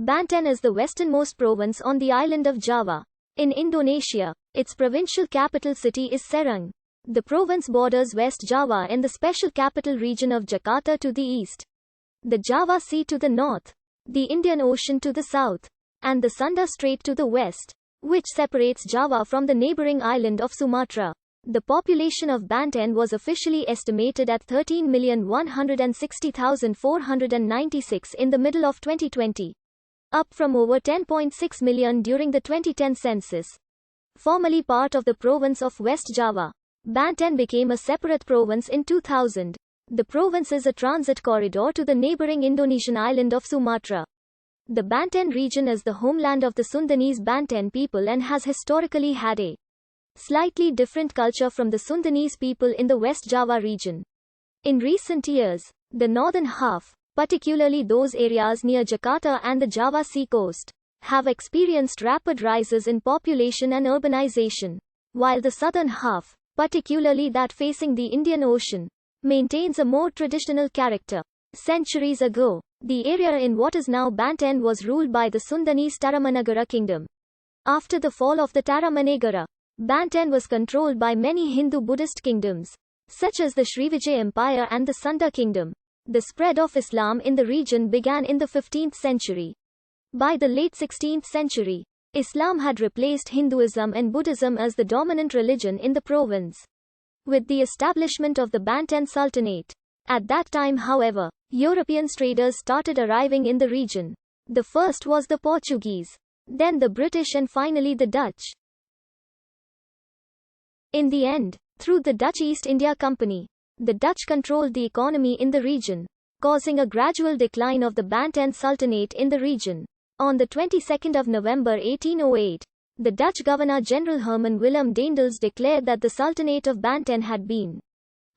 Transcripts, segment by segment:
Banten is the westernmost province on the island of Java. In Indonesia, its provincial capital city is Serang. The province borders West Java and the special capital region of Jakarta to the east, the Java Sea to the north, the Indian Ocean to the south, and the Sunda Strait to the west, which separates Java from the neighboring island of Sumatra. The population of Banten was officially estimated at 13,160,496 in the middle of 2020, up from over 10.6 million during the 2010 census. Formerly part of the province of West Java, Banten became a separate province in 2000. The province is a transit corridor to the neighboring Indonesian island of Sumatra. The Banten region is the homeland of the Sundanese Banten people and has historically had a slightly different culture from the Sundanese people in the West Java region. In recent years, the northern half, particularly those areas near Jakarta and the Java Sea coast, have experienced rapid rises in population and urbanization, while the southern half, particularly that facing the Indian Ocean, maintains a more traditional character. Centuries ago, the area in what is now Banten was ruled by the Sundanese Tarumanagara kingdom. After the fall of the Tarumanagara, Banten was controlled by many Hindu-Buddhist kingdoms, such as the Srivijaya Empire and the Sunda kingdom. The spread of Islam in the region began in the 15th century. By the late 16th century, Islam had replaced Hinduism and Buddhism as the dominant religion in the province, with the establishment of the Banten Sultanate. At that time, however, European traders started arriving in the region. The first was the Portuguese, then the British and finally the Dutch. In the end, through the Dutch East India Company, the Dutch controlled the economy in the region, causing a gradual decline of the Banten Sultanate in the region. On the 22nd of November 1808, the Dutch Governor-General Herman Willem Daendels declared that the Sultanate of Banten had been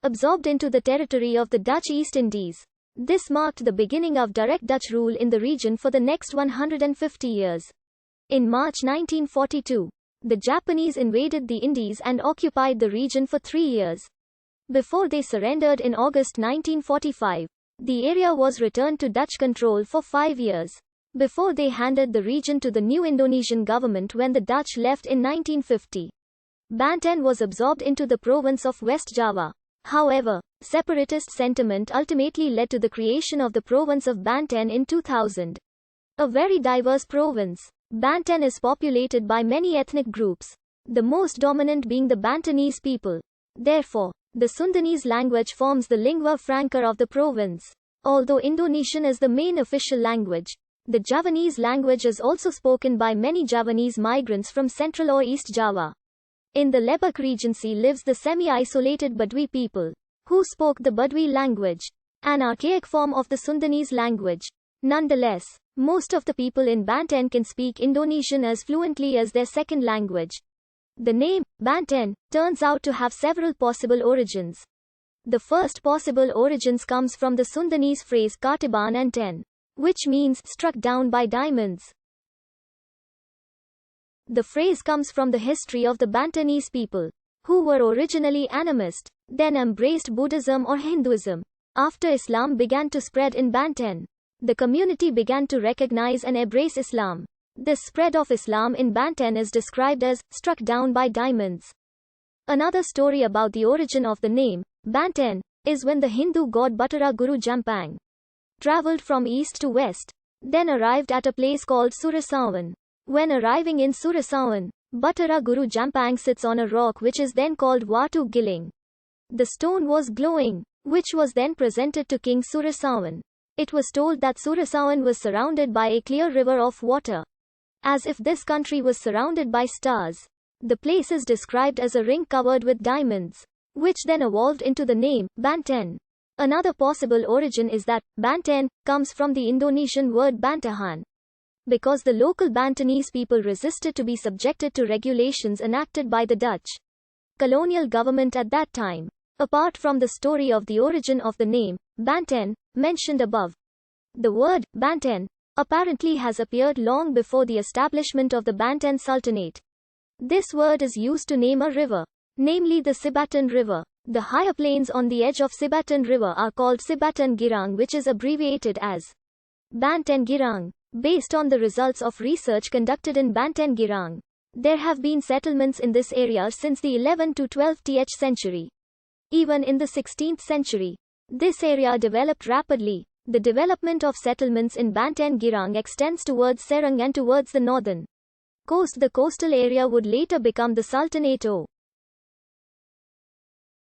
absorbed into the territory of the Dutch East Indies. This marked the beginning of direct Dutch rule in the region for the next 150 years. In March 1942, the Japanese invaded the Indies and occupied the region for 3 years. Before they surrendered in August 1945, the area was returned to Dutch control for 5 years, before they handed the region to the new Indonesian government when the Dutch left in 1950. Banten was absorbed into the province of West Java. However, separatist sentiment ultimately led to the creation of the province of Banten in 2000. A very diverse province, Banten is populated by many ethnic groups, the most dominant being the Bantenese people. Therefore, the Sundanese language forms the lingua franca of the province. Although Indonesian is the main official language, the Javanese language is also spoken by many Javanese migrants from Central or East Java. In the Lebak Regency lives the semi-isolated Badui people, who spoke the Badui language, an archaic form of the Sundanese language. Nonetheless, most of the people in Banten can speak Indonesian as fluently as their second language. The name, Banten, turns out to have several possible origins. The first possible origins comes from the Sundanese phrase Katiban Anten, which means struck down by diamonds. The phrase comes from the history of the Bantenese people, who were originally animist, then embraced Buddhism or Hinduism. After Islam began to spread in Banten, the community began to recognize and embrace Islam. This spread of Islam in Banten is described as struck down by diamonds. Another story about the origin of the name, Banten, is when the Hindu god Battara Guru Jampang traveled from east to west, then arrived at a place called Surasawan. When arriving in Surasawan, Battara Guru Jampang sits on a rock which is then called Watu Giling. The stone was glowing, which was then presented to King Surasawan. It was told that Surasawan was surrounded by a clear river of water, as if this country was surrounded by stars. The place is described as a ring covered with diamonds, which then evolved into the name, Banten. Another possible origin is that, Banten, comes from the Indonesian word Bantahan. Because the local Bantenese people resisted to be subjected to regulations enacted by the Dutch colonial government at that time. Apart from the story of the origin of the name, Banten, mentioned above, the word, Banten, apparently has appeared long before the establishment of the Banten Sultanate. This word is used to name a river, namely the Sibatan River. The higher plains on the edge of Sibatan River are called Sibatan Girang, which is abbreviated as Banten Girang. Based on the results of research conducted in Banten Girang, there have been settlements in this area since the 11th to 12th century. Even in the 16th century, this area developed rapidly. The development of settlements in Banten Girang extends towards Serang and towards the northern coast. The coastal area would later become the Sultanate O.